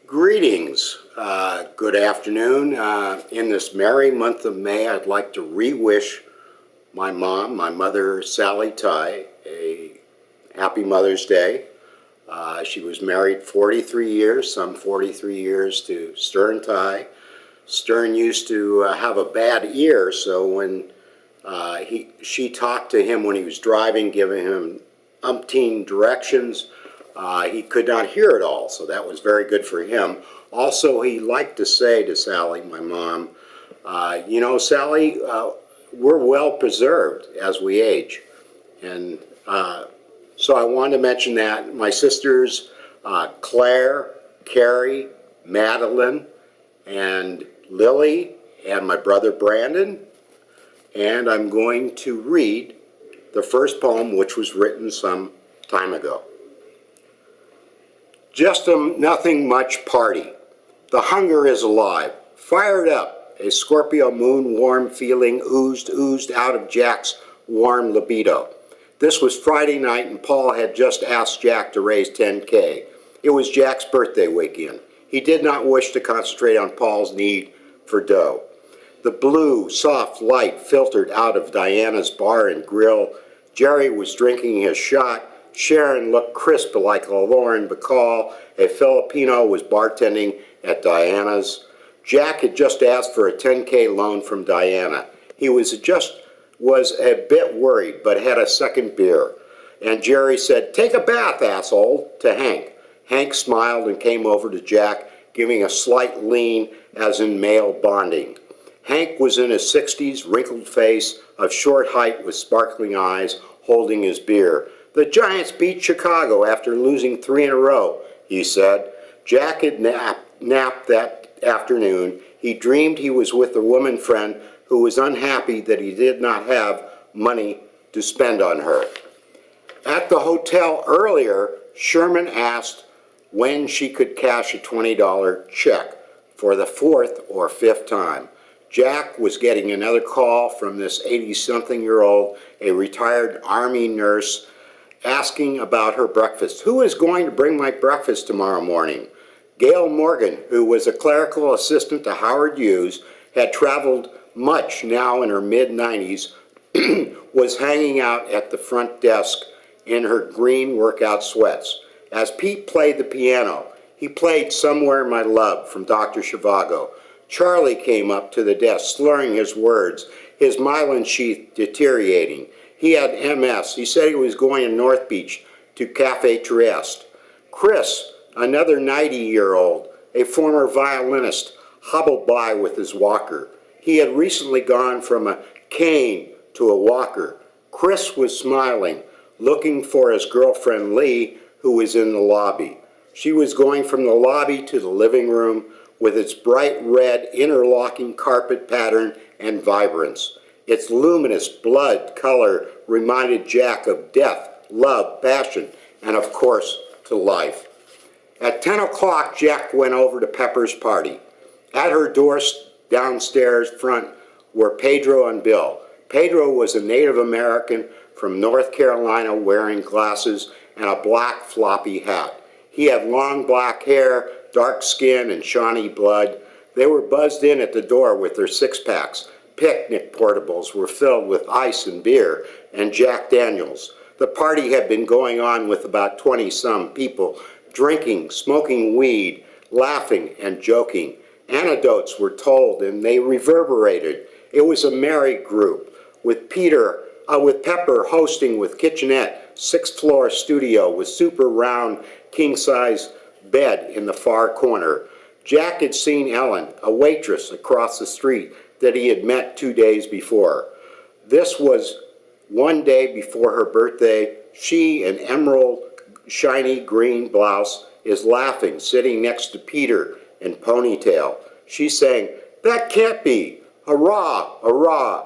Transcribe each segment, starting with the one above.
Greetings. Good afternoon. In this merry month of May, I'd like to re-wish my mom, my mother, Sally Ty, a happy Mother's Day. She was married 43 years, some 43 years, to Stern Ty. Stern used to have a bad ear, so when she talked to him when he was driving, giving him umpteen directions, he could not hear it all, so that was very good for him. Also, he liked to say to Sally, my mom, you know, Sally, we're well preserved as we age. And so I wanted to mention that. My sisters, Claire, Carrie, Madeline, and Lily, and my brother Brandon. And I'm going to read the first poem, which was written some time ago. Just a nothing much party. The hunger is alive, fired up. A Scorpio moon warm feeling oozed out of Jack's warm libido. This was Friday night and Paul had just asked Jack to raise $10K. It was Jack's birthday weekend. He did not wish to concentrate on Paul's need for dough. The blue, soft light filtered out of Diana's bar and grill. Jerry was drinking his shot. Sharon looked crisp like a Lauren Bacall. A Filipino was bartending at Diana's. Jack had just asked for a $10K loan from Diana. He was a bit worried, but had a second beer. And Jerry said, "Take a bath, asshole," to Hank. Hank smiled and came over to Jack, giving a slight lean as in male bonding. Hank was in his 60s, wrinkled face, of short height with sparkling eyes, holding his beer. "The Giants beat Chicago after losing 3 in a row," he said. Jack had napped that afternoon. He dreamed he was with a woman friend who was unhappy that he did not have money to spend on her. At the hotel earlier, Sherman asked when she could cash a $20 check for the 4th or 5th time. Jack was getting another call from this 80-something-year-old, a retired Army nurse, asking about her breakfast. "Who is going to bring my breakfast tomorrow morning?" Gail Morgan, who was a clerical assistant to Howard Hughes, had traveled much now in her mid-90s, was hanging out at the front desk in her green workout sweats. As Pete played the piano, he played Somewhere My Love from Dr. Zhivago. Charlie came up to the desk, slurring his words, his myelin sheath deteriorating. He had MS. He said he was going to North Beach to Cafe Trieste. Chris, another 90-year-old, a former violinist, hobbled by with his walker. He had recently gone from a cane to a walker. Chris was smiling, looking for his girlfriend Lee, who was in the lobby. She was going from the lobby to the living room with its bright red interlocking carpet pattern and vibrance. Its luminous blood color reminded Jack of death, love, passion, and of course, to life. At 10 o'clock, Jack went over to Pepper's party. At her door downstairs front were Pedro and Bill. Pedro was a Native American from North Carolina wearing glasses and a black floppy hat. He had long black hair, dark skin, and shawny blood. They were buzzed in at the door with their six-packs. Picnic portables were filled with ice and beer and Jack Daniels. The party had been going on with about 20-some people, drinking, smoking weed, laughing, and joking. Anecdotes were told and they reverberated. It was a merry group, with Pepper hosting with kitchenette, 6th-floor studio with super round king-size bed in the far corner. Jack had seen Ellen, a waitress across the street that he had met 2 days before. This was one day before her birthday. She, in emerald shiny green blouse, is laughing, sitting next to Peter in ponytail. She sang, "That can't be! Hurrah, hurrah!"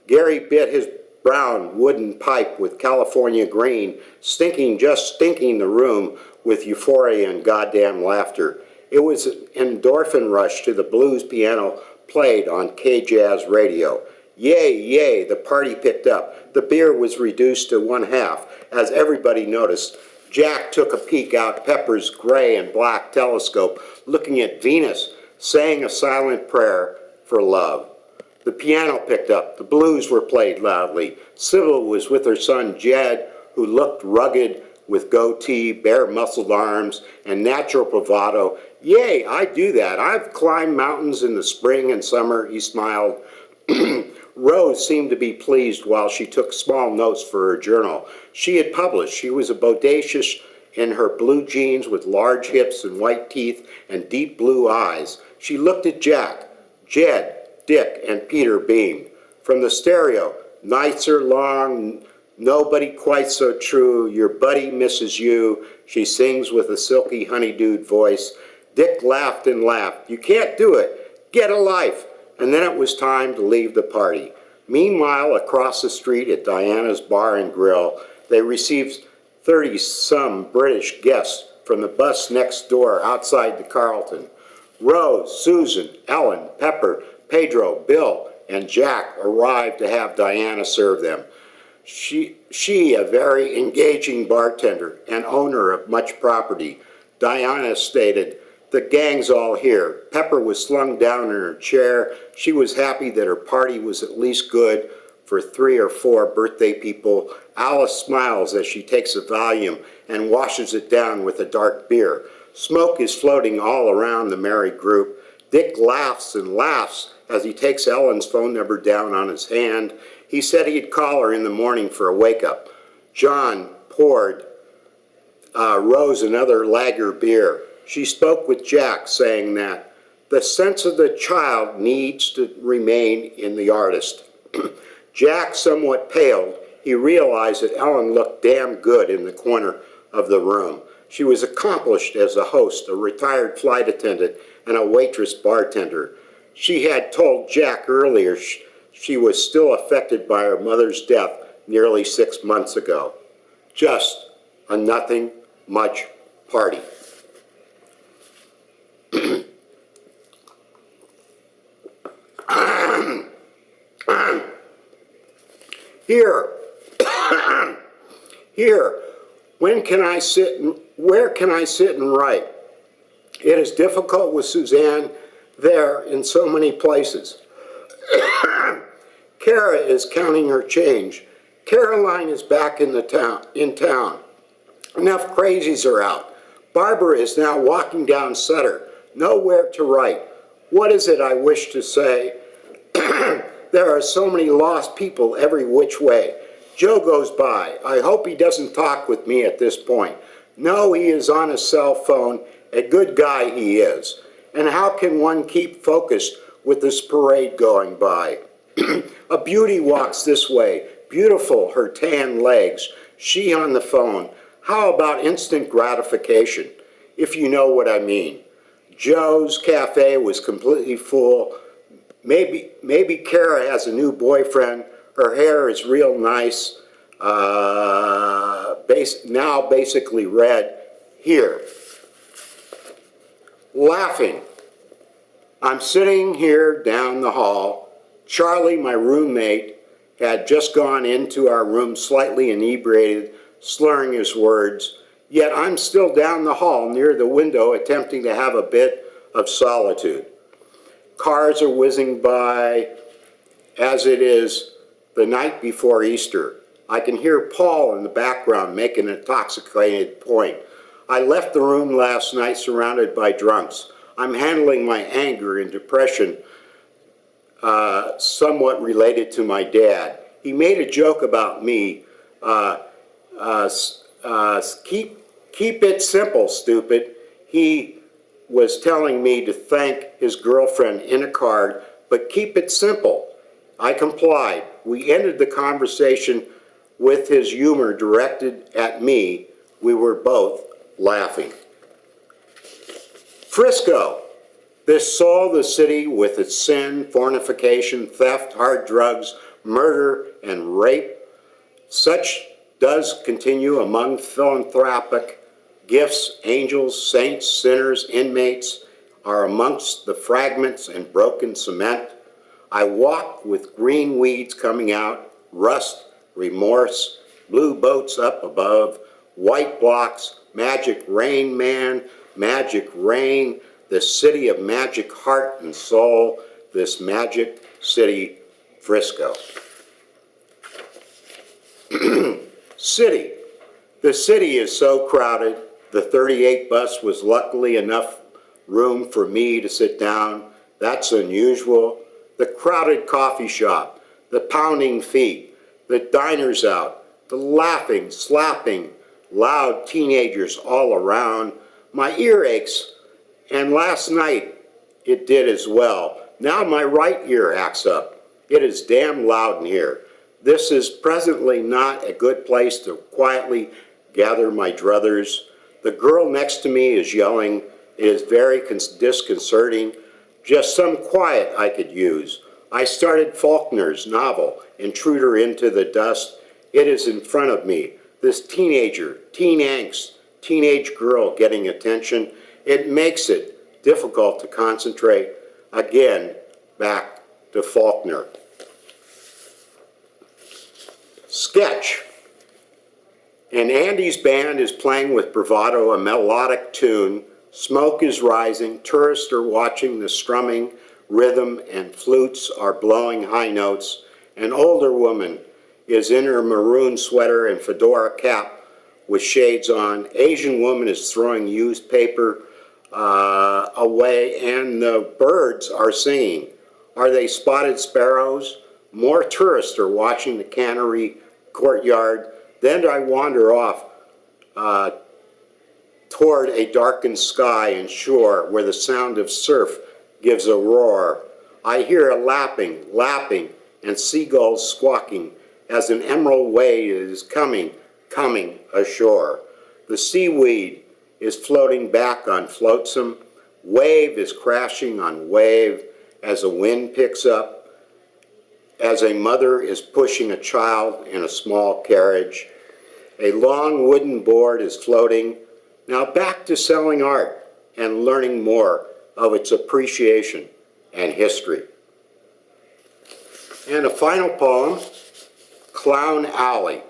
Gary bit his brown wooden pipe with California green, stinking the room with euphoria and goddamn laughter. It was an endorphin rush to the blues piano played on K-Jazz radio. Yay, yay, the party picked up. The beer was reduced to 1/2, as everybody noticed Jack took a peek out Pepper's gray and black telescope, looking at Venus, saying a silent prayer for love. The piano picked up. The blues were played loudly. Sybil was with her son Jed, who looked rugged with goatee, bare-muscled arms, and natural bravado. "Yay, I do that. I've climbed mountains in the spring and summer," he smiled. Rose seemed to be pleased while she took small notes for her journal. She had published. She was a bodacious in her blue jeans with large hips and white teeth and deep blue eyes. She looked at Jack. Jed, Dick, and Peter beamed. From the stereo, "Nights are long, nobody quite so true, your buddy misses you," she sings with a silky honeydewed voice. Dick laughed and laughed. "You can't do it. Get a life." And then it was time to leave the party. Meanwhile, across the street at Diana's Bar and Grill, they received 30-some British guests from the bus next door outside the Carlton. Rose, Susan, Ellen, Pepper, Pedro, Bill, and Jack arrived to have Diana serve them. She, a very engaging bartender and owner of much property, Diana stated, "The gang's all here." Pepper was slung down in her chair. She was happy that her party was at least good for 3 or 4 birthday people. Alice smiles as she takes a volume and washes it down with a dark beer. Smoke is floating all around the merry group. Dick laughs and laughs as he takes Ellen's phone number down on his hand. He said he'd call her in the morning for a wake-up. John poured Rose another lager beer. She spoke with Jack, saying that the sense of the child needs to remain in the artist. Jack somewhat paled. He realized that Ellen looked damn good in the corner of the room. She was accomplished as a host, a retired flight attendant, and a waitress bartender. She had told Jack earlier she was still affected by her mother's death nearly 6 months ago. Just a nothing much party. Here, where can I sit and write? It is difficult with Suzanne there in so many places. Kara is counting her change. Caroline is back in town. Enough crazies are out. Barbara is now walking down Sutter. Nowhere to write. What is it I wish to say? There are so many lost people every which way. Joe goes by. I hope he doesn't talk with me at this point. No, he is on his cell phone. A good guy he is. And how can one keep focused with this parade going by? A beauty walks this way. Beautiful, her tan legs. She on the phone. How about instant gratification, if you know what I mean? Joe's cafe was completely full. Maybe Kara has a new boyfriend. Her hair is real nice. Now basically red. Here. Laughing. I'm sitting here down the hall. Charlie, my roommate, had just gone into our room slightly inebriated, slurring his words. Yet I'm still down the hall near the window attempting to have a bit of solitude. Cars are whizzing by as it is the night before Easter. I can hear Paul in the background making an intoxicated point. I left the room last night surrounded by drunks. I'm handling my anger and depression somewhat related to my dad. He made a joke about me. Keep it simple, stupid. He was telling me to thank his girlfriend in a card, but keep it simple. I complied. We ended the conversation with his humor directed at me. We were both laughing. Frisco. This saw the city with its sin, fornication, theft, hard drugs, murder, and rape. Such does continue among philanthropic gifts, angels, saints, sinners, inmates are amongst the fragments and broken cement. I walk with green weeds coming out, rust, remorse, blue boats up above, white blocks, magic rain man, magic rain, the city of magic heart and soul, this magic city, Frisco. City. The city is so crowded. The 38 bus was luckily enough room for me to sit down. That's unusual. The crowded coffee shop, the pounding feet, the diners out, the laughing, slapping, loud teenagers all around. My ear aches, and last night it did as well. Now my right ear acts up. It is damn loud in here. This is presently not a good place to quietly gather my druthers. The girl next to me is yelling. It is very disconcerting. Just some quiet I could use. I started Faulkner's novel, Intruder into the Dust. It is in front of me. This teenager, teen angst, teenage girl getting attention. It makes it difficult to concentrate. Again, back to Faulkner. Sketch. And Andy's band is playing with bravado a melodic tune. Smoke is rising. Tourists are watching the strumming rhythm, and flutes are blowing high notes. An older woman is in her maroon sweater and fedora cap with shades on. Asian woman is throwing used paper away, and the birds are singing. Are they spotted sparrows? More tourists are watching the cannery courtyard. Then I wander off toward a darkened sky and shore where the sound of surf gives a roar. I hear a lapping, and seagulls squawking as an emerald wave is coming ashore. The seaweed is floating back on flotsam. Wave is crashing on wave as the wind picks up, as a mother is pushing a child in a small carriage. A long wooden board is floating. Now back to selling art and learning more of its appreciation and history. And a final poem, Clown Alley,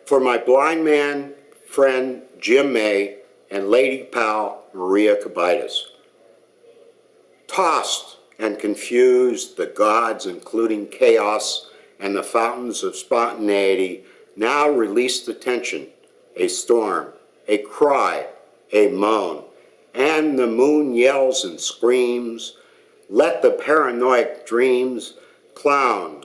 for my blind man friend Jim May and lady pal Maria Kabitis. Tossed and confused, the gods, including chaos and the fountains of spontaneity, now release the tension, a storm, a cry, a moan, and the moon yells and screams. Let the paranoid dreams, clown,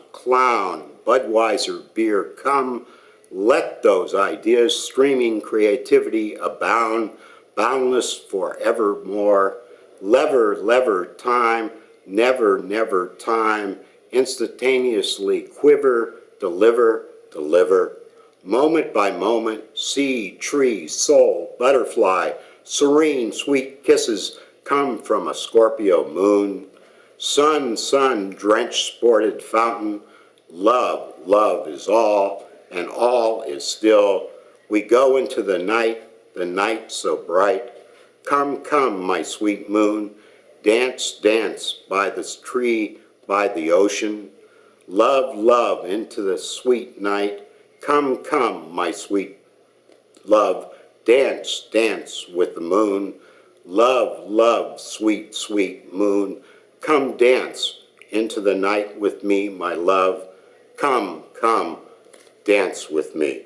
Budweiser beer come. Let those ideas, streaming creativity abound, boundless forevermore. Lever, time, never, time, instantaneously quiver, deliver, moment by moment, seed, tree, soul, butterfly, serene, sweet kisses come from a Scorpio moon. Sun, drenched, sported fountain, love is all, and all is still. We go into the night so bright. Come, my sweet moon, dance by this tree, by the ocean. Love into the sweet night. Come, my sweet love, dance with the moon. Love, sweet moon. Come dance into the night with me, my love. Come, dance with me.